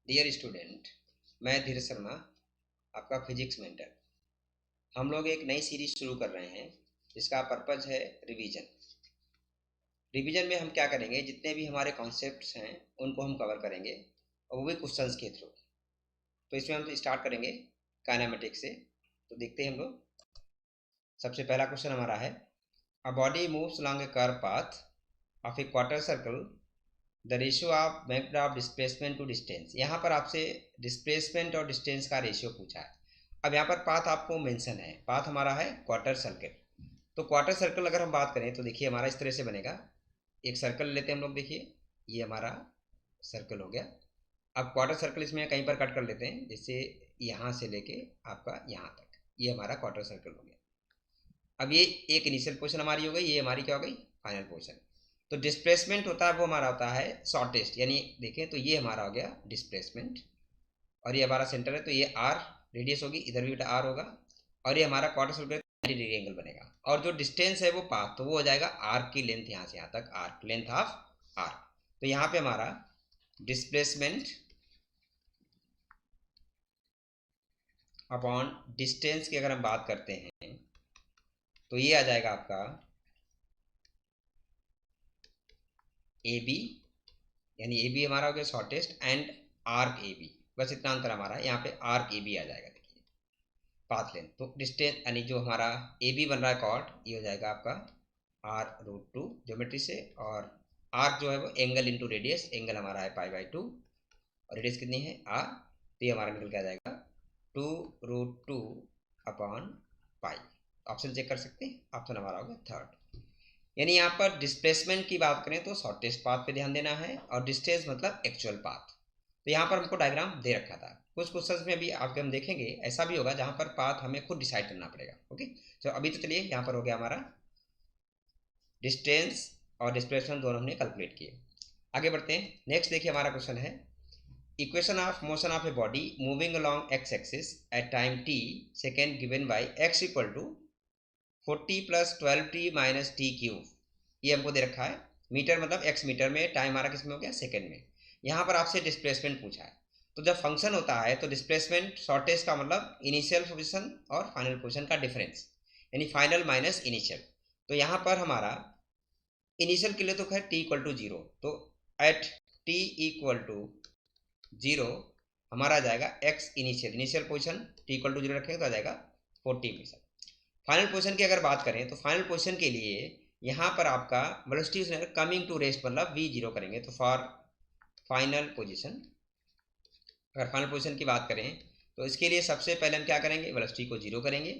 Dear student, मैं धीरज शर्मा, आपका physics mentor. हम लोग एक नई सीरीज शुरू कर रहे हैं जिसका पर्पज़ है रिवीजन। रिवीजन में हम क्या करेंगे, जितने भी हमारे कॉन्सेप्ट्स हैं उनको हम कवर करेंगे और वो भी क्वेश्चंस के थ्रू। तो इसमें हम स्टार्ट करेंगे काइनेमेटिक्स से। तो देखते हैं हम लोग। सबसे पहला क्वेश्चन हमारा है, a body moves along a curved path of a quarter circle, the ratio of method of displacement to distance. यहाँ पर आपसे डिस्प्लेसमेंट और डिस्टेंस का रेशियो पूछा है। अब यहाँ पर पाथ आपको मेंशन है, पाथ हमारा है क्वार्टर सर्कल। तो क्वार्टर सर्कल अगर हम बात करें तो देखिए हमारा इस तरह से बनेगा। एक सर्कल लेते हैं हम लोग, देखिए ये हमारा सर्कल हो गया। अब क्वार्टर सर्कल इसमें कहीं पर कट कर लेते हैं, जैसे यहाँ से लेके आपका यहाँ तक, ये हमारा क्वार्टर सर्कल हो गया। अब ये एक इनिशियल पोजीशन हमारी हो गई, ये हमारी क्या हो गई, फाइनल पोजीशन। तो डिस्प्लेसमेंट होता है वो हमारा होता है शॉर्टेस्ट, यानी देखें तो ये हमारा हो गया डिस्प्लेसमेंट और ये हमारा सेंटर है, तो ये आर रेडियस होगी, इधर भी बेटा आर होगा और ये हमारा क्वार्टर सर्कल 90 डिग्री एंगल बनेगा। और जो डिस्टेंस है वो पाथ, तो वो हो जाएगा आर्क की लेंथ, यहाँ से यहाँ तक आर्क, लेंथ ऑफ आर्क। तो यहाँ पे हमारा डिस्प्लेसमेंट अपॉन डिस्टेंस की अगर हम बात करते हैं तो ये आ जाएगा आपका ए बी, यानी ए बी हमारा हो गया shortest, and arc A B, बस इतना अंतर हमारा है। यहाँ पे आर्क ए बी आ जाएगा, देखिए पाथ लेंथ। तो डिस्टेंस यानी जो हमारा ए बी बन रहा है कॉर्ड, ये हो जाएगा आपका r√2 ज्योमेट्री से, और आर्क जो है वो एंगल इंटू रेडियस, एंगल हमारा है π/2 और रेडियस कितनी है r, तो ये हमारा निकल के आ जाएगा 2√2 अपॉन पाई। ऑप्शन चेक कर सकते हैं, ऑप्शन हमारा होगा थर्ड। यानी यहाँ पर डिस्प्लेसमेंट की बात करें तो शॉर्टेस्ट पाथ पे ध्यान देना है और डिस्टेंस मतलब एक्चुअल पाथ। तो यहाँ पर हमको डायग्राम दे रखा था। कुछ क्वेश्चंस में भी आपके हम देखेंगे ऐसा भी होगा जहाँ पर पाथ हमें खुद डिसाइड करना पड़ेगा। ओके, तो अभी तो चलिए यहाँ पर हो गया हमारा डिस्टेंस और डिस्प्लेसमेंट दोनों हमने कैलकुलेट किए। आगे बढ़ते हैं। नेक्स्ट देखिए हमारा क्वेश्चन है, equation of motion of a body moving along x axis at time t second given by x equal to 40 + 12t - t cube. ये हमको दे रखा है, मीटर मतलब x मीटर में, टाइम हमारा किस में हो गया, सेकंड में। यहाँ पर आपसे डिस्प्लेसमेंट पूछा है। तो जब फंक्शन होता है तो डिस्प्लेसमेंट शॉर्टेस्ट का मतलब इनिशियल पोजीशन और फाइनल पोजीशन का डिफरेंस, यानी फाइनल माइनस इनिशियल। तो यहाँ पर हमारा इनिशियल के लिए तो खैर t = 0, तो एट t = 0 हमारा आ जाएगा x initial, initial position t = 0 रखेंगे तो आ जाएगा 40 मीटर। फाइनल पोजीशन की अगर बात करें तो फाइनल पोजीशन के लिए यहाँ पर आपका वेलोसिटी कमिंग टू रेस्ट मतलब v0 करेंगे। तो फॉर फाइनल पोजीशन, अगर फाइनल पोजीशन की बात करें तो इसके लिए सबसे पहले हम क्या करेंगे, वेलोसिटी को 0 करेंगे,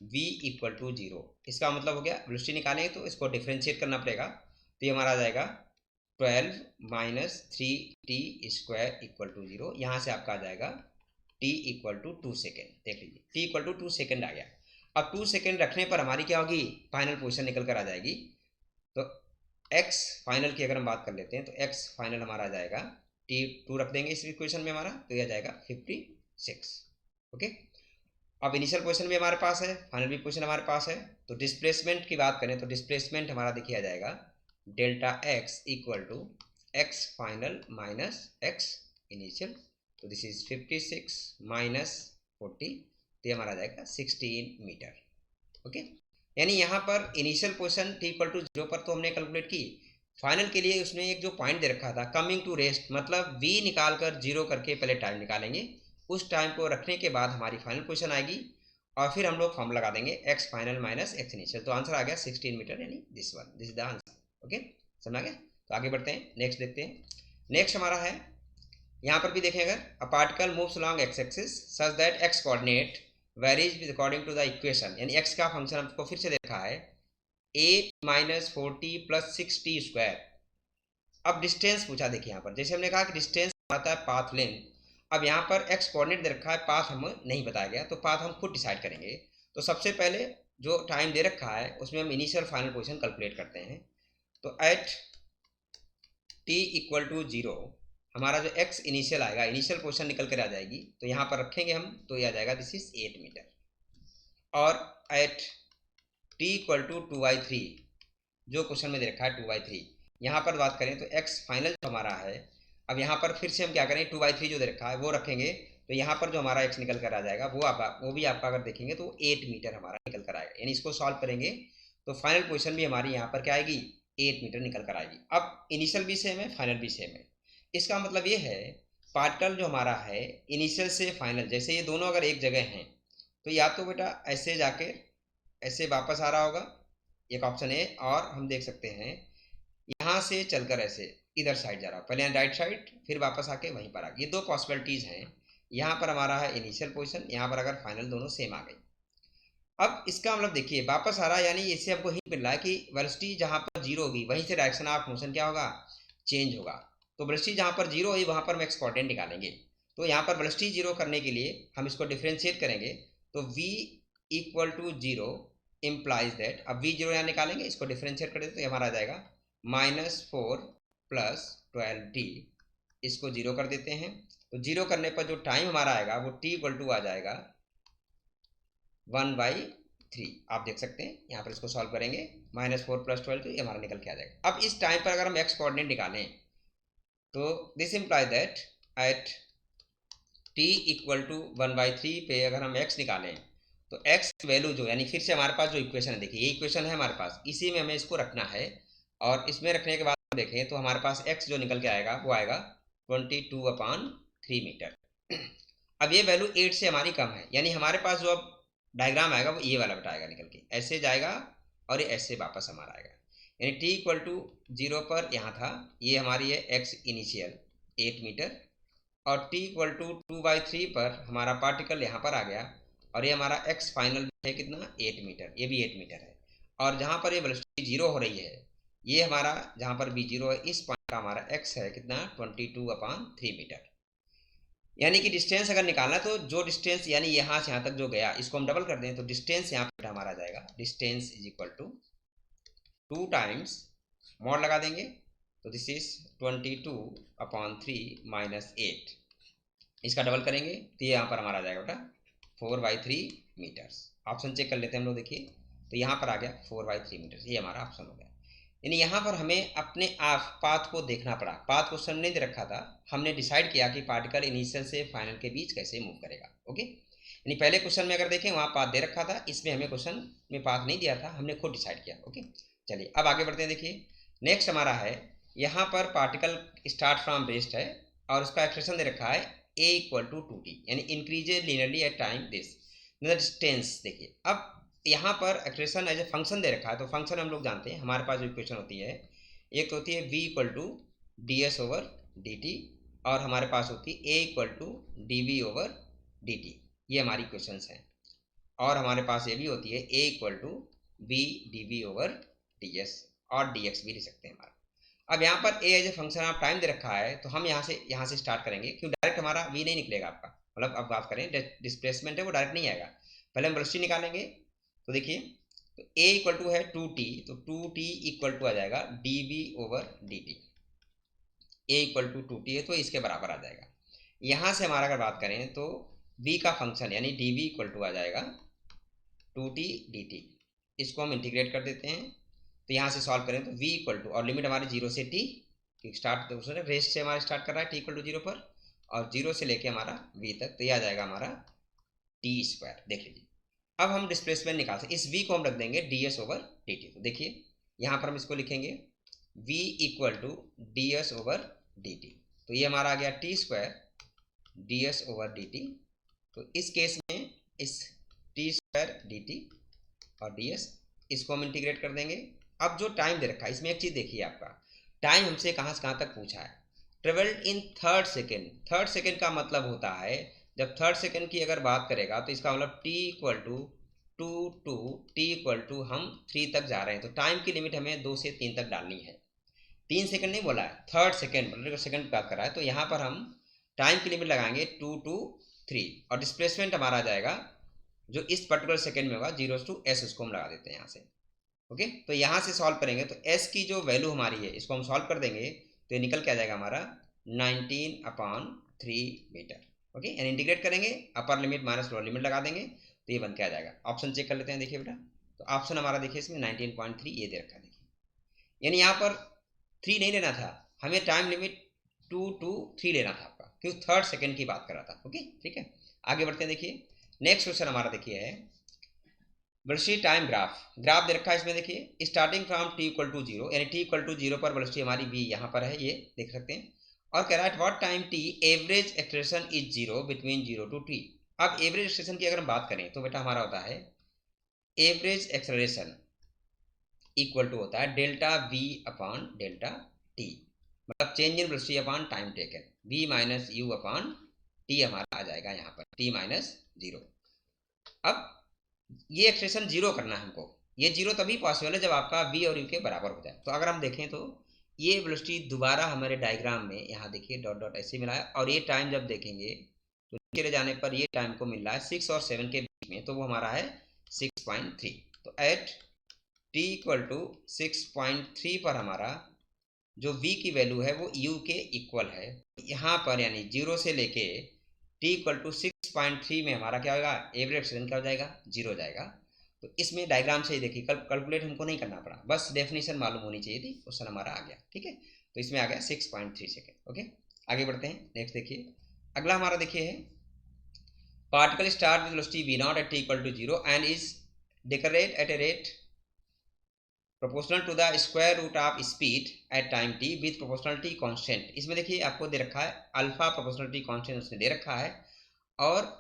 v = 0। इसका मतलब हो गया वेलोसिटी निकालेंगे तो इसको डिफ्रेंशिएट करना पड़ेगा। तो ये हमारा आ जाएगा 12 - 3t² = 0। यहाँ से आपका आ जाएगा t = 2 सेकेंड। देख लीजिए t = 2 सेकेंड आ गया। अब 2 सेकेंड रखने पर हमारी क्या होगी, फाइनल पोजीशन निकल कर आ जाएगी। तो x फाइनल की अगर हम बात कर लेते हैं तो x फाइनल हमारा आ जाएगा, t2 रख देंगे इस इक्वेशन में हमारा, तो यह आ जाएगा 56। ओके, अब इनिशियल पोजीशन भी हमारे पास है, फाइनल भी पोजीशन हमारे पास है। तो डिस्प्लेसमेंट की बात करें तो डिस्प्लेसमेंट हमारा देखिए आ जाएगा delta x = x final minus x initial. तो दिस इज 56 - 40, तो हमारा आ जाएगा 16 मीटर। ओके, यानी यहाँ पर इनिशियल पोजीशन t = 0 पर तो हमने कैलकुलेट की। फाइनल के लिए उसने एक जो पॉइंट दे रखा था कमिंग टू रेस्ट, मतलब v निकाल कर 0 करके पहले टाइम निकालेंगे, उस टाइम को रखने के बाद हमारी फाइनल पोजीशन आएगी और फिर हम लोग फॉर्म लगा देंगे x final minus x initial. तो आंसर आ गया 16 मीटर, यानी this one, this is the answer. Okay, समझ आ गया। तो आगे बढ़ते हैं, नेक्स्ट देखते हैं। नेक्स्ट हमारा है, यहाँ पर भी देखें अगर, a particle moves along x axis such that x coordinate varies with according to the equation, यानी x का फंक्शन हमको फिर से देखा है 8 - 40 + 6t²। अब डिस्टेंस पूछा, देखिए यहाँ पर जैसे हमने कहा कि डिस्टेंस आता है पाथ लेंथ। अब यहाँ पर x कोऑर्डिनेट दे रखा है, पाथ हमें नहीं बताया गया, तो पाथ हम खुद डिसाइड करेंगे। तो सबसे पहले जो टाइम दे रखा है उसमें हम इनिशियल फाइनल पोजीशन कैलकुलेट करते हैं। तो एट t = 0 हमारा जो x इनिशियल आएगा, इनिशियल पोजीशन निकल कर आ जाएगी, तो यहाँ पर रखेंगे हम, तो ये आ जाएगा दिस इज 8 मीटर। और एट t = 2/3, जो क्वेश्चन में दे रखा है 2/3, यहाँ पर बात करें तो x फाइनल जो हमारा है अब यहाँ पर फिर से हम क्या करें, 2/3 जो दे रखा है वो रखेंगे, तो यहाँ पर जो हमारा x निकल कर आ जाएगा वो भी आपका अगर देखेंगे तो 8 मीटर हमारा निकल कर आएगा। यानी इसको सॉल्व करेंगे तो फाइनल पोजीशन भी हमारी यहाँ पर क्या आएगी, 8 मीटर निकल कर आएगी। अब इनिशियल भी सेम है, फाइनल भी सेम है। इसका मतलब ये है पार्टिकल जो हमारा है इनिशियल से फाइनल, जैसे ये दोनों अगर एक जगह हैं तो या तो बेटा ऐसे जाके ऐसे वापस आ रहा होगा, एक ऑप्शन है, और हम देख सकते हैं यहाँ से चलकर ऐसे इधर साइड जा रहा है, पहले राइट साइड फिर वापस आके वहीं पर आ गई। ये दो पॉसिबिलिटीज हैं। यहाँ पर हमारा है इनिशियल पोजीशन, यहाँ पर अगर फाइनल दोनों सेम आ गई। अब इसका मतलब देखिए वापस आ रहा है, यानी इससे हमको हिंट मिल रहा है कि वेलोसिटी जहाँ पर जीरो होगी वहीं से डायरेक्शन ऑफ मोशन क्या होगा, चेंज होगा। तो वेलोसिटी जहाँ पर जीरो हुई वहाँ पर हम एक्स कोऑर्डिनेट निकालेंगे। तो यहाँ पर वेलोसिटी जीरो करने के लिए हम इसको डिफ्रेंशिएट करेंगे, तो v equal to zero implies that, अब v जीरो यहाँ निकालेंगे, इसको डिफ्रेंशिएट कर देते तो हमारा आ जाएगा -4 + 12t, इसको जीरो कर देते हैं। तो जीरो करने पर जो टाइम हमारा आएगा वो t इक्वल टू आ जाएगा 1/3। आप देख सकते हैं यहाँ पर इसको सॉल्व करेंगे, -4 + 12 ये हमारा निकल के आ जाएगा। अब इस टाइम पर अगर हम एक्स कोऑर्डिनेट निकालें तो this imply that at t equal to 1/3 पे अगर हम x निकालें तो x वैल्यू जो, यानी फिर से हमारे पास जो इक्वेशन है, देखिए ये इक्वेशन है हमारे पास, इसी में हमें इसको रखना है। और इसमें रखने के बाद देखें तो हमारे पास x जो निकल के आएगा वो आएगा 22/3 मीटर। अब ये वैल्यू 8 से हमारी कम है, यानी हमारे पास जो अब डायग्राम आएगा वो ये वाला बताएगा, निकल के ऐसे जाएगा और ये ऐसे वापस हमारा आएगा। यानी t इक्वल टू 0 पर यहाँ था, ये हमारी है x इनिशियल 8 मीटर, और t इक्वल टू 2/3 पर हमारा पार्टिकल यहाँ पर आ गया, और ये हमारा x फाइनल है कितना, 8 मीटर, ये भी 8 मीटर है। और जहाँ पर ये वेलोसिटी जीरो हो रही है, ये हमारा जहाँ पर भी जीरो है, इस पॉइंट का हमारा x है कितना, 22/3 मीटर। यानी कि डिस्टेंस अगर निकालना तो जो डिस्टेंस यानी यहाँ से यहाँ तक जो गया, इसको हम डबल कर दें तो डिस्टेंस यहाँ पर हमारा आ जाएगा, distance is equal to 2 times mod लगा देंगे, तो दिस इज 22/3 - 8, इसका डबल करेंगे तो ये यहाँ पर हमारा आ जाएगा बेटा 4/3 मीटर्स। ऑप्शन चेक कर लेते हैं हम लोग, देखिए तो यहाँ पर आ गया 4/3 मीटर्स, ये हमारा ऑप्शन हो गया। यानी यहाँ पर हमें अपने आप पाथ को देखना पड़ा, पाथ क्वेश्चन नहीं दे रखा था, हमने डिसाइड किया कि पार्टिकल इनिशियल से फाइनल के बीच कैसे मूव करेगा। ओके, यानी पहले क्वेश्चन में अगर देखें वहाँ पाथ दे रखा था, इसमें हमें क्वेश्चन में पाथ नहीं दिया था, हमने खुद डिसाइड किया। ओके, चलिए अब आगे बढ़ते हैं। देखिए नेक्स्ट हमारा है, यहाँ पर पार्टिकल स्टार्ट फ्रॉम रेस्ट है और उसका एक्सप्रेशन दे रखा है a इक्वल टू 2t, यानी increases linearly at time this distance. देखिए अब यहाँ पर एक्सप्रेशन एज ए फंक्शन दे रखा है, तो फंक्शन हम लोग जानते हैं, हमारे पास जो इक्वेशन होती है एक तो होती है v इक्वल टू ds/dt, और हमारे पास होती है a इक्वल टू dv/dt, ये हमारी इक्वेशंस हैं। और हमारे पास ये भी होती है a equal to v dv/ds, और dx भी ले सकते हैं हमारा। अब यहाँ पर a as a function of time दे रखा है, तो हम यहाँ से स्टार्ट करेंगे, क्यों डायरेक्ट हमारा v नहीं निकलेगा आपका, मतलब अब बात करें डिस्प्लेसमेंट है वो डायरेक्ट नहीं आएगा, पहले हम वेलोसिटी निकालेंगे। तो देखिए तो a इक्वल टू है 2t, तो 2t इक्वल टू आ जाएगा dv/dt, a equal to 2t है तो इसके बराबर आ जाएगा। यहाँ से हमारा अगर बात करें तो v का फंक्शन यानी dv इक्वल टू आ जाएगा 2t dt, इसको हम इंटीग्रेट कर देते हैं। तो यहाँ से सॉल्व करें तो v इक्वल टू, और लिमिट हमारी 0 से t, स्टार्ट तो उसने रेस्ट से हमारा स्टार्ट कर रहा है t इक्वल टू 0 पर, और 0 से लेके हमारा v तक, तो ये आ जाएगा हमारा t²। देख लीजिए अब हम डिस्प्लेसमेंट निकाल सकते, इस v को हम रख देंगे ds/dt। तो देखिए यहाँ पर हम इसको लिखेंगे v इक्वल टू ds/dt, तो ये हमारा आ गया t² ds/dt। तो इस केस में इस t² dt और ds, इसको हम इंटीग्रेट कर देंगे। अब जो टाइम दे रखा है इसमें एक चीज़ देखिए, आपका टाइम हमसे कहाँ से कहाँ तक पूछा है, travelled in third second. Third second का मतलब होता है जब थर्ड सेकेंड की अगर बात करेगा तो इसका मतलब t equal to 2 to t equal to हम 3 तक जा रहे हैं, तो टाइम की लिमिट हमें 2 से 3 तक डालनी है। 3 सेकेंड नहीं बोला है, थर्ड सेकेंड मतलब सेकेंड की बात कर रहा है, तो यहाँ पर हम टाइम की लिमिट लगाएंगे 2 to 3, और डिस्प्लेसमेंट हमारा आ जाएगा जो इस पर्टिकुलर सेकेंड में होगा 0 to s, उसको हम लगा देते हैं यहाँ से। ओके, तो यहाँ से सॉल्व करेंगे तो s की जो वैल्यू हमारी है इसको हम सॉल्व कर देंगे, तो ये निकल के आ जाएगा हमारा 19/3 मीटर। ओके, यानी इंटीग्रेट करेंगे, upper limit minus lower limit लगा देंगे, तो ये बन के आ जाएगा। ऑप्शन चेक कर लेते हैं, देखिए बेटा तो ऑप्शन हमारा देखिए इसमें 19.3 ये दे रखा है। देखिए यानी यहाँ पर 3 नहीं लेना था हमें, टाइम लिमिट 2 to 3 लेना था आपका, क्योंकि थर्ड सेकेंड की बात कर रहा था। ओके ठीक है, आगे बढ़ते हैं। देखिए नेक्स्ट क्वेश्चन हमारा देखिए है वेलोसिटी टाइम ग्राफ दे रखा है। इसमें देखिए starting from t equal to 0, यानी t इक्वल टू 0 पर वेलोसिटी हमारी v यहाँ पर है, ये देख सकते हैं। और कह रहा है at what time t average acceleration is 0 between 0 to t। अब एवरेज एक्सेलरेशन की अगर हम बात करें तो बेटा हमारा होता है एवरेज एक्सेलरेशन इक्वल टू होता है delta v upon delta t, मतलब change in velocity upon time taken, v minus you upon t हमारा आ जाएगा यहाँ पर t माइनस 0। अब ये एक्सप्रेशन जीरो करना है हमको, ये जीरो तभी पॉसिबल है जब आपका v और u के बराबर हो जाए। तो अगर हम देखें तो ये वेलोसिटी दोबारा हमारे डायग्राम में यहाँ देखिए डॉट डॉट ऐसे मिला है, और ये टाइम जब देखेंगे तो नीचे ले जाने पर ये टाइम को मिल रहा है 6 और 7 के बीच में, तो वो हमारा है 6.3। तो एट t इक्वल टू 6.3 पर हमारा जो v की वैल्यू है वो u के इक्वल है यहाँ पर, यानी 0 से लेके t इक्वल टू 6.3 में हमारा क्या होगा, एवरेज एक्सेलरेशन क्या हो जाएगा, 0 हो जाएगा। तो इसमें डायग्राम से ही देखिए कैलकुलेट हमको नहीं करना पड़ा, बस डेफिनेशन मालूम होनी चाहिए थी, क्वेश्चन हमारा आ गया। ठीक है, तो इसमें आ गया 6.3 सेकेंड। ओके आगे बढ़ते हैं। नेक्स्ट देखिए अगला हमारा देखिए है particle start with velocity v naught at t equal to 0 and is decelerate at a rate proportional to the square root of speed at time t with proportionality constant. इसमें देखिए आपको दे रखा है अल्फा प्रोपोर्शनलिटी कांस्टेंट उसने दे रखा है, और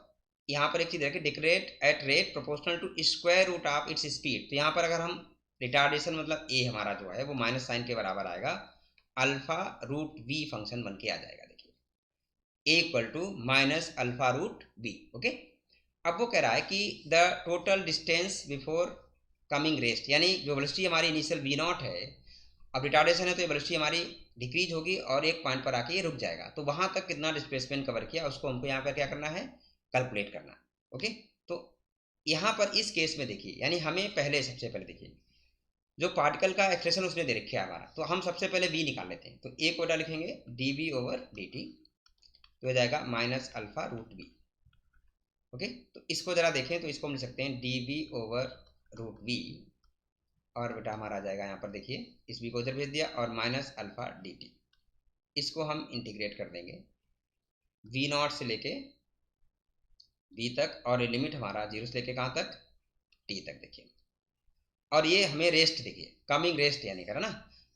यहाँ पर एक चीज देखिए decelerate at rate proportional to square root of its speed. तो यहाँ पर अगर हम रिटार्डेशन मतलब ए हमारा जो है वो माइनस साइन के बराबर आएगा, अल्फा रूट वी फंक्शन बन के आ जाएगा। देखिए a equal to minus alpha root we. Okay, अब वो कह रहा है कि the total distance before coming rest, यानी जो वेलोसिटी हमारी इनिशियल वी नॉट है, अब रिटार्डेशन है तो ये वेलोसिटी हमारी डिक्रीज होगी और एक पॉइंट पर आके ये रुक जाएगा, तो वहां तक कितना डिस्प्लेसमेंट कवर किया उसको हमको यहाँ पर क्या करना है, कैलकुलेट करना। ओके, तो यहाँ पर इस केस में देखिए, यानी हमें पहले सबसे पहले देखिए जो पार्टिकल का एक्सप्रेशन उसने दे रखा है हमारा, तो हम सबसे पहले v निकाल लेते हैं। तो a को लिखेंगे dv ओवर dt, तो हो जाएगा minus alpha root we. Okay, तो इसको जरा देखें तो इसको हम लिख सकते हैं dv ओवर रूट वी, और बेटा हमारा आ जाएगा यहाँ पर देखिए इस v को उधर भेज दिया और माइनस अल्फा dt, इसको हम इंटीग्रेट कर देंगे v नॉट से लेके v तक, और लिमिट हमारा 0 से लेके कहाँ तक, t तक। देखिए और ये हमें रेस्ट देखिए कमिंग रेस्ट यानी करा ना,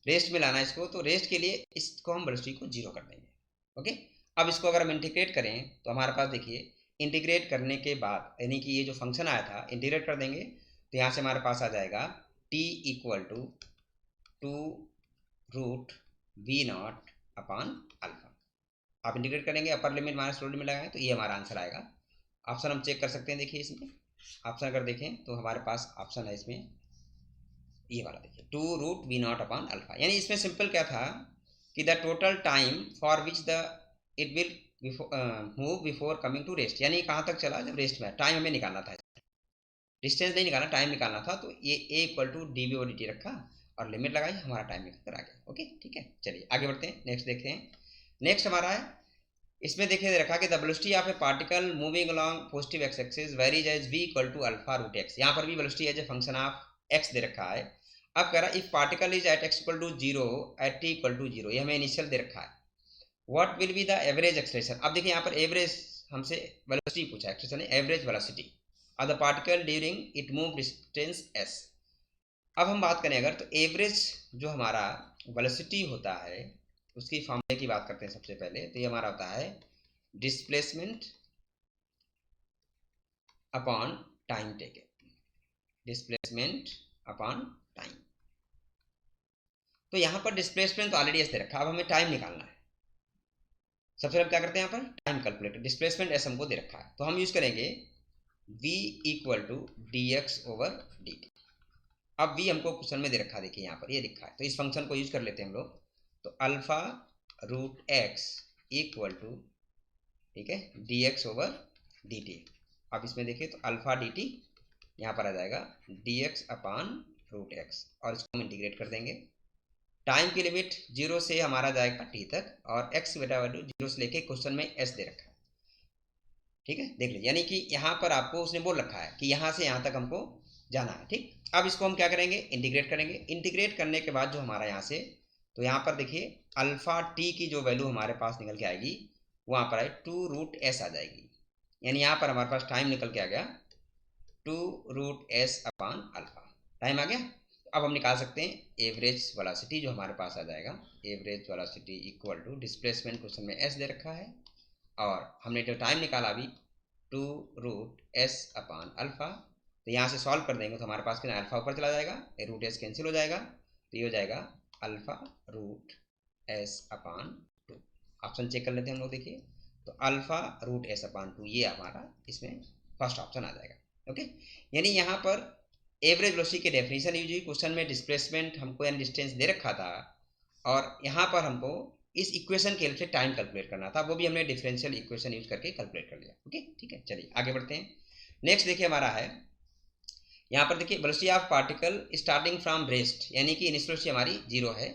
रेस्ट में लाना इसको, तो रेस्ट के लिए इसको हम वेलोसिटी को 0 कर देंगे। ओके, अब इसको अगर हम इंटीग्रेट करें तो हमारे पास देखिए इंटीग्रेट करने के बाद यानी कि ये जो फंक्शन आया था इंटीग्रेट कर देंगे, तो यहाँ से हमारे पास आ जाएगा t equal to 2 root V naught upon alpha. आप इंटीग्रेट करेंगे upper limit minus lower limit लगाएं तो ये हमारा आंसर आएगा। ऑप्शन हम चेक कर सकते हैं, देखिए इसमें ऑप्शन अगर देखें तो हमारे पास ऑप्शन है इसमें ये वाला देखिए 2 root V naught upon alpha, यानी इसमें सिंपल क्या था कि the total time for which the it will move before coming to rest, यानी कहाँ तक चला जब रेस्ट में, टाइम हमें निकालना था, डिस्टेंस नहीं निकालना, टाइम निकालना था। तो ये a equal to D V और डी टी रखा और लिमिट लगाई, हमारा टाइम निकल कर आ गया। ओके ठीक है, चलिए आगे बढ़ते हैं। नेक्स्ट देखते हैं। नेक्स्ट हमारा है इसमें देखिए रखा कि the velocity of a particle moving along positive x axis varies as v equal to alpha root x. यहाँ पर भी velocity as a function of x दे रखा है। अब कह रहा है if particle is at x equal to 0 at t equal to 0, ये हमें इनिशियल दे रखा है। What will be the average acceleration. अब देखिए यहाँ पर एवरेज हमसे वेलोसिटी पूछा, acceleration average velocity of the particle during it move distance s। अब हम बात करें अगर, तो एवरेज जो हमारा वेलोसिटी होता है उसकी फॉर्मूले की बात करते हैं सबसे पहले, तो ये हमारा होता है displacement upon time taken, displacement upon time. तो यहां पर डिस्प्लेसमेंट तो ऑलरेडी ऐसे रखा, अब हमें टाइम निकालना है। सबसे पहले क्या करते हैं यहाँ पर टाइम कैलकुलेटर, डिस्प्लेसमेंट ऐसे हमको दे रखा है, तो हम यूज करेंगे v equal to D x over D T. अब v हमको क्वेश्चन में दे रखा है, देखिए यहाँ पर ये लिखा है, तो इस फंक्शन को यूज कर लेते हैं हम लोग। तो alpha root x equal to, ठीक है, D x over D T. अब इसमें देखिए तो अल्फा डी टी यहाँ पर आ जाएगा D x upon root x, और इसको हम इंटीग्रेट कर देंगे। टाइम की लिमिट 0 से हमारा जाएगा t तक, और x बेटा वैल्यू 0 से लेके क्वेश्चन में s दे रखा है। ठीक है, देख लीजिए, यानी कि यहाँ पर आपको उसने बोल रखा है कि यहाँ से यहाँ तक हमको जाना है। ठीक, अब इसको हम क्या करेंगे इंटीग्रेट करेंगे। इंटीग्रेट करने के बाद जो हमारा यहाँ से तो यहाँ पर देखिए अल्फा टी की जो वैल्यू हमारे पास निकल के आएगी वो यहाँ पर आए 2√s आ जाएगी, यानी यहाँ पर हमारे पास टाइम निकल के आ गया 2√s अपान अल्फा, टाइम आ गया। अब हम निकाल सकते हैं एवरेज वेलोसिटी जो हमारे पास आ जाएगा, average velocity equal to displacement question में s दे रखा है और हमने जो टाइम निकाला अभी 2√s अपान अल्फा, तो यहाँ से सॉल्व कर देंगे तो हमारे पास कितना अल्फा ऊपर चला जाएगा, रूट एस कैंसिल हो जाएगा, तो ये हो जाएगा alpha root S upon 2। Option check कर लेते हैं हम लोग, देखिए तो अल्फा रूट एस अपान 2 ये हमारा इसमें फर्स्ट ऑप्शन आ जाएगा। ओके, यानी यहाँ पर एवरेज वेलोसिटी की डेफिनेशन यूज हुई, क्वेश्चन में डिस्प्लेसमेंट हमको यानी डिस्टेंस दे रखा था और यहाँ पर हमको इस इक्वेशन के हेल्प से टाइम कैलकुलेट करना था, वो भी हमने डिफरेंशियल इक्वेशन यूज करके कैलकुलेट कर लिया। ओके ठीक है, चलिए आगे बढ़ते हैं। नेक्स्ट देखिए हमारा है यहाँ पर देखिए velocity of particle starting from rest, यानी कि इनिशियल वेलोसिटी हमारी 0 है,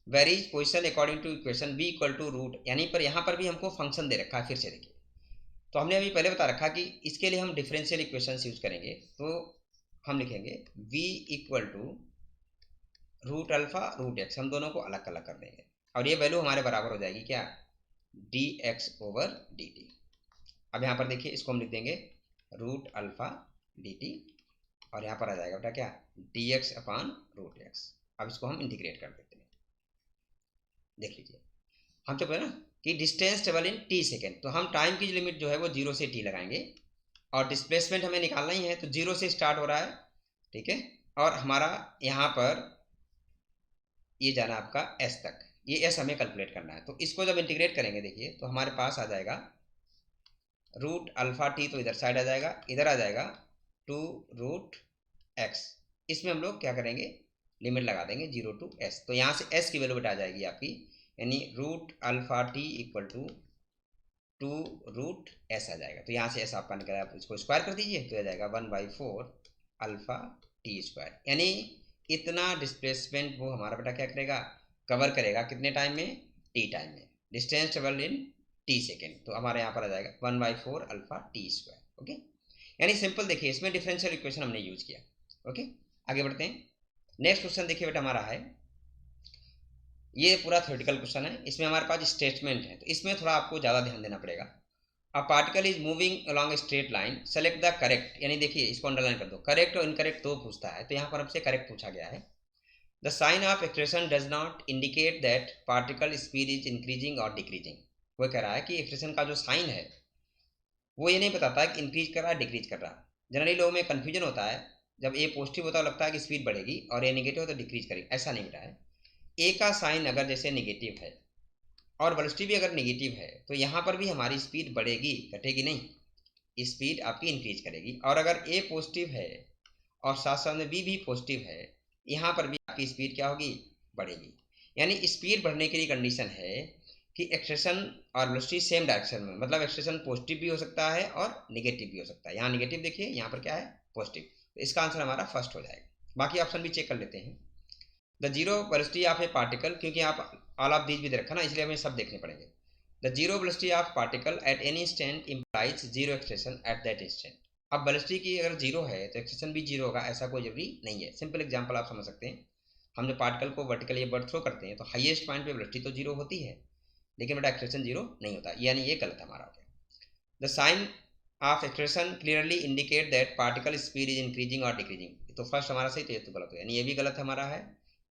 varies position according to equation b equal to root, यानी पर यहाँ पर भी हमको फंक्शन दे रखा है। फिर से देखिए तो हमने अभी पहले बता रखा कि इसके लिए हम डिफरेंशियल इक्वेशन यूज करेंगे, तो हम लिखेंगे v equal to root alpha root x, हम दोनों को अलग अलग कर देंगे और ये वैल्यू हमारे बराबर हो जाएगी क्या, dx ओवर dt। अब यहाँ पर देखिए इसको हम लिख देंगे रूट अल्फा dt और यहाँ पर आ जाएगा बेटा क्या dx अपान रूट एक्स। अब इसको हम इंटीग्रेट कर देते हैं, देख लीजिए हम तो ना कि distance travel in t second, तो हम टाइम की लिमिट जो है वो 0 से t लगाएंगे और डिस्प्लेसमेंट हमें निकालना ही है, तो 0 से स्टार्ट हो रहा है, ठीक है, और हमारा यहाँ पर ये जाना आपका s तक, ये s हमें कैलकुलेट करना है। तो इसको जब इंटीग्रेट करेंगे देखिए तो हमारे पास आ जाएगा रूट अल्फा टी, तो इधर साइड आ जाएगा, इधर आ जाएगा 2√x, इसमें हम लोग क्या करेंगे लिमिट लगा देंगे 0 टू s, तो यहाँ से s की वैल्यू बेटा आ जाएगी आपकी, यानी root alpha T equal to 2√s आ जाएगा। तो यहाँ से s आपका निकला, आप इसको स्क्वायर कर दीजिए तो आ जाएगा 1/4 अल्फा टी स्क्वायर, यानी इतना डिस्प्लेसमेंट वो हमारा बेटा क्या करेगा कवर करेगा, कितने टाइम में t टाइम में, distance travel in t second, तो हमारे यहाँ पर आ जाएगा 1/4 अल्फा टी स्क्वायर। ओके, यानी सिंपल देखिए इसमें डिफरेंशियल इक्वेशन हमने यूज किया। ओके आगे बढ़ते हैं। नेक्स्ट क्वेश्चन देखिए बेटा हमारा है, ये पूरा थ्योरेटिकल क्वेश्चन है, इसमें हमारे पास स्टेटमेंट है, तो इसमें थोड़ा आपको ज़्यादा ध्यान देना पड़ेगा। A particle is moving along straight line, select the correct, यानी देखिए इसको अंडरलाइन कर दो, करेक्ट और इनकरेक्ट दो पूछता है, तो यहाँ पर हमसे करेक्ट पूछा गया है। The sign of expression does not indicate that particle speed is increasing और डिक्रीजिंग, वो कह रहा है कि एक्सप्रेशन का जो साइन है वो ये नहीं बताता है कि इंक्रीज कर रहा है डिक्रीज कर रहा है। जनरली लोगों में कन्फ्यूजन होता है, जब ए पॉजिटिव होता है लगता है कि स्पीड बढ़ेगी और ए नेगेटिव हो तो डिक्रीज करेगी, ऐसा नहीं बेटा है। ए का साइन अगर जैसे नेगेटिव है और वेलोसिटी भी अगर नेगेटिव है तो यहाँ पर भी हमारी स्पीड बढ़ेगी, घटेगी नहीं, स्पीड आपकी इंक्रीज करेगी। और अगर ए पॉजिटिव है और साथ साथ में बी भी पॉजिटिव है, यहाँ पर भी आपकी स्पीड क्या होगी बढ़ेगी। यानी स्पीड बढ़ने के लिए कंडीशन है कि एक्सप्रेशन और वेलोसिटी सेम डायरेक्शन में, मतलब एक्सप्रेशन पॉजिटिव भी हो सकता है और नेगेटिव भी हो सकता है। यहाँ नेगेटिव देखिए, यहाँ पर क्या है पॉजिटिव, तो इसका आंसर हमारा फर्स्ट हो जाएगा। बाकी ऑप्शन भी चेक कर लेते हैं। The zero velocity of a particle, क्योंकि आप ऑल ऑफ दीज भी दे रखा ना, इसलिए हमें सब देखने पड़ेंगे। The zero velocity of particle at any instant implies zero expression at that instant. अब वेलोसिटी की अगर जीरो है तो एक्सप्रेशन भी जीरो होगा, ऐसा कोई जरूरी नहीं है। सिंपल एग्जांपल आप समझ सकते हैं, हम जब पार्टिकल को वर्टिकली बर्थ थ्रो करते हैं तो हाईएस्ट पॉइंट पे वेलोसिटी तो जीरो होती है, लेकिन बेटा एक्सप्रेशन जीरो नहीं होता, यानी ये गलत हमारा हो गया। The sign of expression clearly indicate that particle speed is increasing और डिक्रीजिंग, तो फर्स्ट हमारा सही तो ये तो गलत हो, यानी ये भी गलत हमारा है,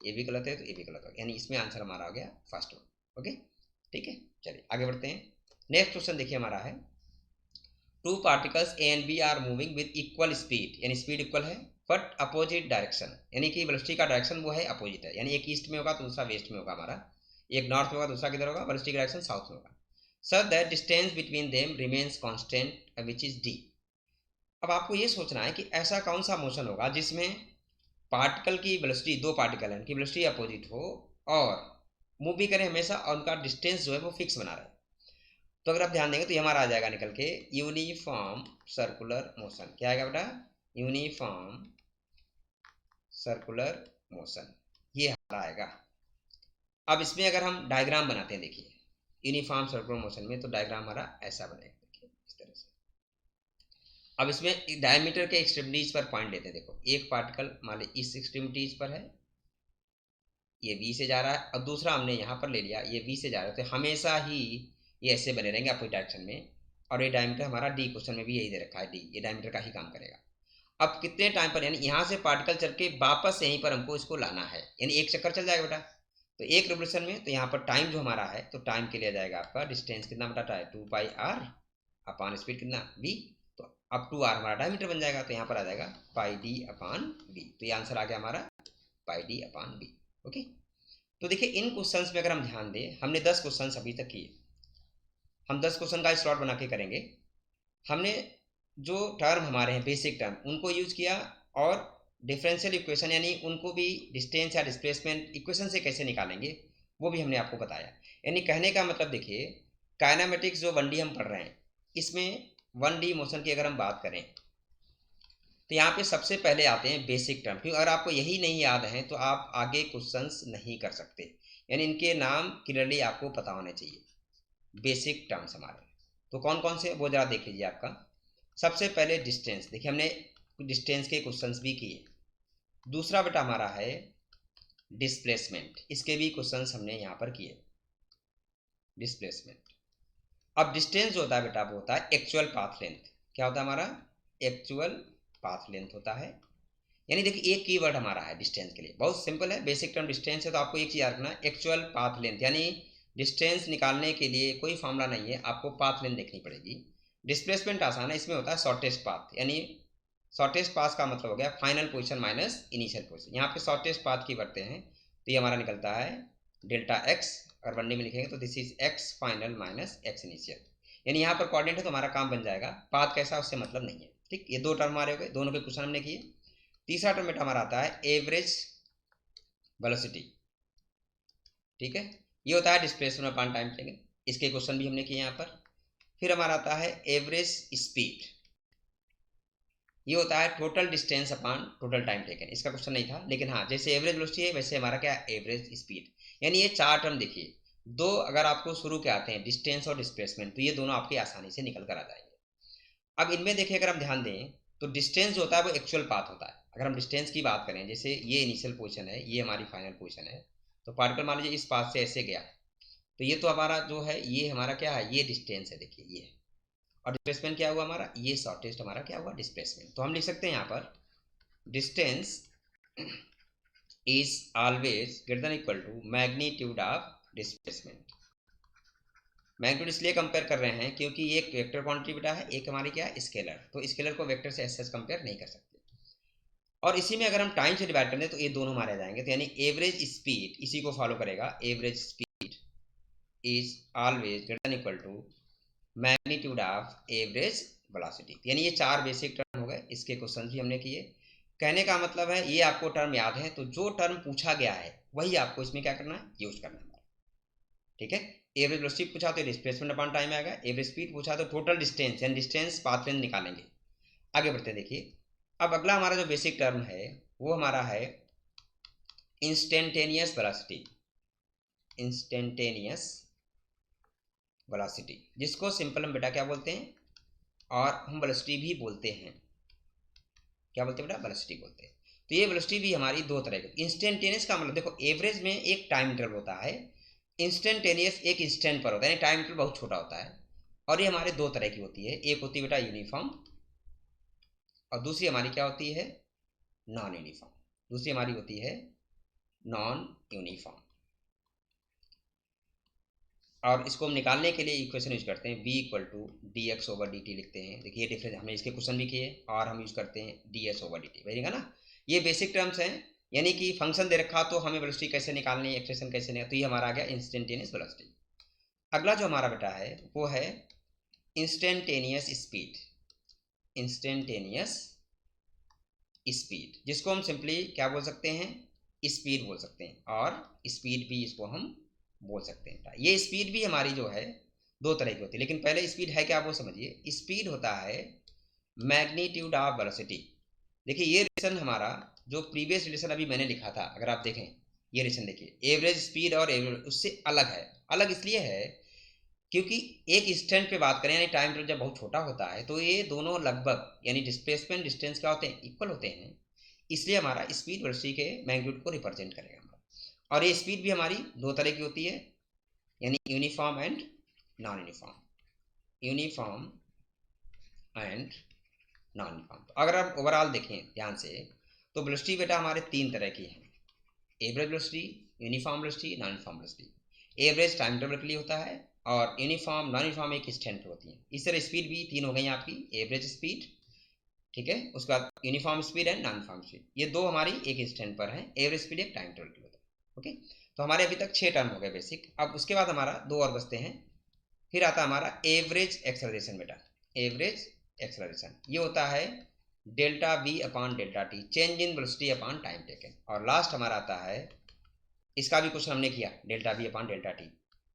ये भी गलत है, तो ये भी गलत हो, यानी इसमें आंसर हमारा हो गया फर्स्ट वन। ओके ठीक है, चलिए आगे बढ़ते हैं। नेक्स्ट क्वेश्चन देखिए हमारा है, two particles A and B are moving with equal speed, यानी स्पीड इक्वल है बट अपोजिट डायरेक्शन, यानी कि वेलोसिटी का डायरेक्शन वो है अपोजिट है, यानी एक ईस्ट में होगा तो दूसरा वेस्ट में होगा हमारा, एक नॉर्थ में होगा दूसरा किधर होगा, वेलोसिटी का डायरेक्शन साउथ में होगा। So that distance between them remains constant which is D. अब आपको ये सोचना है कि ऐसा कौन सा मोशन होगा जिसमें पार्टिकल की वेलोसिटी, दो पार्टिकल है उनकी वेलोसिटी अपोजिट हो और मूव भी करें हमेशा और उनका डिस्टेंस जो है वो फिक्स बना रहे। तो अगर आप ध्यान देंगे तो ये हमारा आ जाएगा निकल के यूनिफॉर्म सर्कुलर मोशन, क्या आएगा बेटा यूनिफॉर्म सर्कुलर मोशन, ये हमारा आएगा। अब इसमें अगर हम डायग्राम बनाते हैं देखिए यूनिफॉर्म सर्कुलर मोशन में, तो डायग्राम हमारा ऐसा बनेगा देखिए इस तरह से। अब इसमें डायमीटर के एक्सट्रीमिटीज पर पॉइंट लेते हैं, देखो एक पार्टिकल मान ली इस एक्सट्रीमिटीज पर है ये v से जा रहा है, और दूसरा हमने यहाँ पर ले लिया ये v से जा रहा है, तो हमेशा ही ये ऐसे बने रहेंगे अपोजिट डायरेक्शन में। और ये डायमीटर हमारा d, क्वेश्चन में भी यही दे रखा है d, ये डायमीटर का ही काम करेगा। अब कितने टाइम पर, यानी यहाँ से पार्टिकल चल के वापस यहीं पर हमको इसको लाना है, यानी एक चक्कर चल जाएगा बेटा, तो एक रिवोल्यूशन में। तो यहाँ पर टाइम जो हमारा है, तो टाइम के लिए जाएगा आपका डिस्टेंस कितना बताता है 2πr अपॉन स्पीड कितना v, तो अब 2r हमारा डायमीटर बन जाएगा, तो यहाँ पर आ जाएगा πd/v। तो ये आंसर आ गया हमारा πd/v। ओके, तो देखिए इन क्वेश्चंस में अगर हम ध्यान दें, हमने 10 क्वेश्चंस अभी तक किए, हम 10 क्वेश्चन का स्लॉट बना के करेंगे। हमने जो टर्म हमारे हैं बेसिक टर्म उनको यूज किया, और डिफरेंशियल इक्वेशन यानी उनको भी डिस्टेंस या डिस्प्लेसमेंट इक्वेशन से कैसे निकालेंगे वो भी हमने आपको बताया। यानी कहने का मतलब देखिए, काइनेमेटिक्स जो 1D हम पढ़ रहे हैं, इसमें 1D मोशन की अगर हम बात करें तो यहाँ पे सबसे पहले आते हैं बेसिक टर्म, क्योंकि अगर आपको यही नहीं याद है तो आप आगे क्वेश्चंस नहीं कर सकते, यानी इनके नाम क्लियरली आपको पता होने चाहिए। बेसिक टर्म्स हमारे तो कौन कौन से, वो ज़रा देख लीजिए। आपका सबसे पहले डिस्टेंस, देखिए हमने डिस्टेंस के क्वेश्चंस भी किए। दूसरा बेटा हमारा है डिस्प्लेसमेंट, इसके भी क्वेश्चंस हमने यहाँ पर किए, डिस्प्लेसमेंट। अब डिस्टेंस जो होता है बेटा वो होता है एक्चुअल पाथ लेंथ। क्या होता है हमारा? एक्चुअल पाथ लेंथ होता है। यानी देखिए एक कीवर्ड हमारा है डिस्टेंस के लिए, बहुत सिंपल है, बेसिक टर्म डिस्टेंस है, तो आपको एक चीज़ याद रखना, एक्चुअल पाथ लेंथ। यानी डिस्टेंस निकालने के लिए कोई फॉर्मूला नहीं है, आपको पाथ लेंथ देखनी पड़ेगी। डिस्प्लेसमेंट आसान है, इसमें होता है शॉर्टेस्ट पाथ, यानी शॉर्टेस्ट पाथ का मतलब हो गया final position minus initial position. यहाँ पे शॉर्टेस्ट पाथ की बढ़ते हैं तो ये हमारा निकलता है डेल्टा एक्स, अगर वनडे में लिखेंगे तो this is x final minus x initial. यानी यहाँ पर कोऑर्डिनेट है तो हमारा काम बन जाएगा, पाथ कैसा उससे मतलब नहीं है। ठीक, ये दो टर्म हमारे हो गए, दोनों के क्वेश्चन हमने किए। तीसरा टर्म बेटा हमारा आता है एवरेज वेलोसिटी। ठीक है, ये होता है डिस्प्लेसमेंट अपॉन टाइम टेकन, इसके क्वेश्चन भी हमने किए यहाँ पर। फिर हमारा आता है एवरेज स्पीड, ये होता है total distance upon total time taken, इसका क्वेश्चन नहीं था, लेकिन हाँ जैसे एवरेज वेलोसिटी है वैसे हमारा क्या है एवरेज स्पीड। यानी ये चार टर्म देखिए, दो अगर आपको शुरू के आते हैं डिस्टेंस और डिस्प्लेसमेंट, तो ये दोनों आपके आसानी से निकल कर आ जाएंगे। अब इनमें देखिए अगर हम ध्यान दें तो डिस्टेंस जो होता है वो एक्चुअल पाथ होता है। अगर हम डिस्टेंस की बात करें, जैसे ये इनिशियल पोजीशन है, ये हमारी फाइनल पोजीशन है, तो पार्टिकल मान लीजिए इस पाथ से ऐसे गया, तो ये तो हमारा जो है ये हमारा क्या है, ये डिस्टेंस है, देखिए ये है। और डिस्प्लेसमेंट क्या हुआ हमारा, ये शॉर्टेस्ट हमारा क्या हुआ डिस्प्लेसमेंट। तो हम लिख सकते हैं यहाँ पर distance is always greater than equal to magnitude of displacement. Magnitude इसलिए कंपेयर कर रहे हैं क्योंकि ये एक वेक्टर क्वांटिटी बेटा है, एक हमारी क्या है स्केलर, तो स्केलर को वेक्टर से ऐसे कंपेयर नहीं कर सकते। और इसी में अगर हम टाइम से डिवाइड कर दें तो ये दोनों हमारे आ जाएंगे, तो यानी एवरेज स्पीड इसी को फॉलो करेगा, average speed is always greater than equal to magnitude of average velocity. यानी ये चार बेसिक टर्म हो गए, इसके क्वेश्चन भी हमने किए। कहने का मतलब है ये आपको टर्म याद है, तो जो टर्म पूछा गया है वही आपको इसमें क्या करना है, यूज करना है। ठीक है, एवरेज वेलोसिटी पूछा तो डिस्प्लेसमेंट अपॉन टाइम आएगा, एवरेज स्पीड पूछा तो टोटल डिस्टेंस यानी डिस्टेंस पाथ लेंथ निकालेंगे। आगे बढ़ते देखिए, अब अगला हमारा जो बेसिक टर्म है वो हमारा है इंस्टेंटेनियस वेलोसिटी। इंस्टेंटेनियस वेलोसिटी, जिसको सिंपल हम बेटा क्या बोलते हैं, और हम वेलोसिटी भी बोलते हैं। क्या बोलते हैं बेटा, वेलोसिटी बोलते हैं। तो ये वेलोसिटी भी हमारी दो तरह की, इंस्टेंटेनियस का मतलब देखो एवरेज में एक टाइम इंटरवल होता है, इंस्टेंटेनियस एक इंस्टेंट पर होता है, यानी टाइम इंटरवल बहुत छोटा होता है। और ये हमारे दो तरह की होती है, एक होती है बेटा यूनिफॉर्म और दूसरी हमारी क्या होती है नॉन यूनिफॉर्म। दूसरी हमारी होती है नॉन यूनिफॉर्म, और इसको हम निकालने के लिए इक्वेशन यूज करते हैं v equal to D x over D T लिखते हैं। देखिए डिफरेंस हमने इसके क्वेश्चन भी किए, और हम यूज करते हैं D S over D T, भेजेगा ना। ये बेसिक टर्म्स हैं, यानी कि फंक्शन दे रखा तो हमें वेलोसिटी कैसे निकालनी है, एक्सप्रेशन कैसे नहीं, तो ये हमारा आ गया इंस्टेंटेनियस वेलोसिटी। अगला जो हमारा बेटा है वो है इंस्टेंटेनियस स्पीड। इंस्टेंटेनियस स्पीड, जिसको हम सिंपली क्या बोल सकते हैं, स्पीड बोल सकते हैं, और स्पीड भी इसको हम बोल सकते हैं। ये स्पीड भी हमारी जो है दो तरह की होती है, लेकिन पहले स्पीड है क्या वो समझिए। स्पीड होता है मैग्नीट्यूड ऑफ वेलोसिटी। देखिए ये रिलेशन हमारा जो प्रीवियस रिलेशन अभी मैंने लिखा था, अगर आप देखें ये रिलेशन देखिए, एवरेज स्पीड और एवरेज उससे अलग है। अलग इसलिए है क्योंकि एक इंस्टेंट पे बात करें, यानी टाइम पीरियड जब बहुत छोटा होता है तो ये दोनों लगभग यानी डिस्प्लेसमेंट डिस्टेंस क्या होते हैं, इक्वल होते हैं, इसलिए हमारा स्पीड वेलोसिटी के मैग्नीट्यूड को रिप्रेजेंट करेगा। और ये स्पीड भी हमारी दो तरह की होती है, यानी uniform and non uniform, uniform and non uniform. तो अगर आप ओवरऑल देखें ध्यान से तो वेलोसिटी बेटा हमारे तीन तरह की है, average velocity, uniform velocity, non uniform velocity. Average time table के लिए होता है और यूनिफॉर्म नॉन यूनिफॉर्म एक स्टैंड पर होती है। इस तरह स्पीड भी तीन हो गई आपकी, एवरेज स्पीड, ठीक है, उसके बाद uniform speed and non uniform speed, ये दो हमारी एक स्टैंड पर है। एवरेज स्पीड एक टाइम टेबल के लिए होता है। ओके, तो हमारे अभी तक 6 टर्म हो गए बेसिक। अब उसके बाद हमारा दो और बचते हैं। फिर आता है हमारा एवरेज एक्सेलरेशन बेटा। एवरेज एक्सेलरेशन ये होता है delta we upon delta T, change in velocity upon time taken. और लास्ट हमारा आता है, इसका भी क्वेश्चन हमने किया, delta we upon delta T,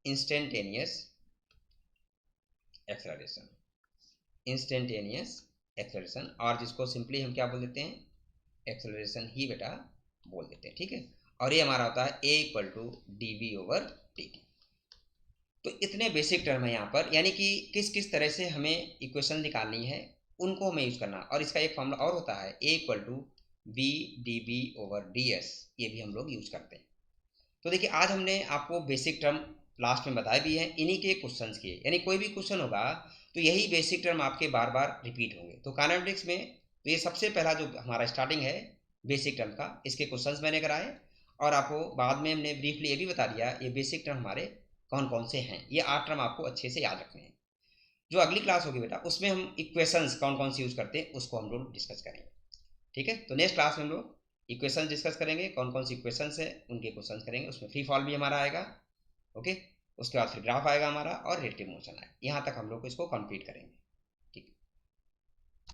instantaneous acceleration, instantaneous acceleration, और जिसको सिंपली हम क्या बोल देते हैं, एक्सेलरेशन ही बेटा बोल देते हैं। ठीक है, और ये हमारा होता है a equal to D v over t t. तो इतने बेसिक टर्म है यहाँ पर, यानी कि किस किस तरह से हमें इक्वेशन निकालनी है उनको हमें यूज़ करना। और इसका एक फॉर्मूला और होता है, a equal to b d b over d s, ये भी हम लोग यूज करते हैं। तो देखिए आज हमने आपको बेसिक टर्म लास्ट में बताए भी हैं, इन्हीं के क्वेश्चंस किए, यानी कोई भी क्वेश्चन होगा तो यही बेसिक टर्म आपके बार बार रिपीट होंगे। तो काइनेमेटिक्स में तो ये सबसे पहला जो हमारा स्टार्टिंग है बेसिक टर्म का, इसके क्वेश्चंस मैंने कराए और आपको बाद में हमने ब्रीफली ये भी बता दिया ये बेसिक टर्म हमारे कौन कौन से हैं। ये 8 टर्म आपको अच्छे से याद रखने हैं। जो अगली क्लास होगी बेटा उसमें हम इक्वेशंस कौन कौन सी यूज़ करते हैं उसको हम लोग डिस्कस करेंगे। ठीक है, तो नेक्स्ट क्लास में हम लोग इक्वेशन डिस्कस करेंगे, कौन कौन सी इक्वेशंस है उनके क्वेश्चन करेंगे, उसमें फ्री फॉल भी हमारा आएगा। ओके, उसके बाद फिर ग्राफ आएगा हमारा और रिलेटिव मोशन आएगा। यहाँ तक हम लोग इसको कंप्लीट करेंगे।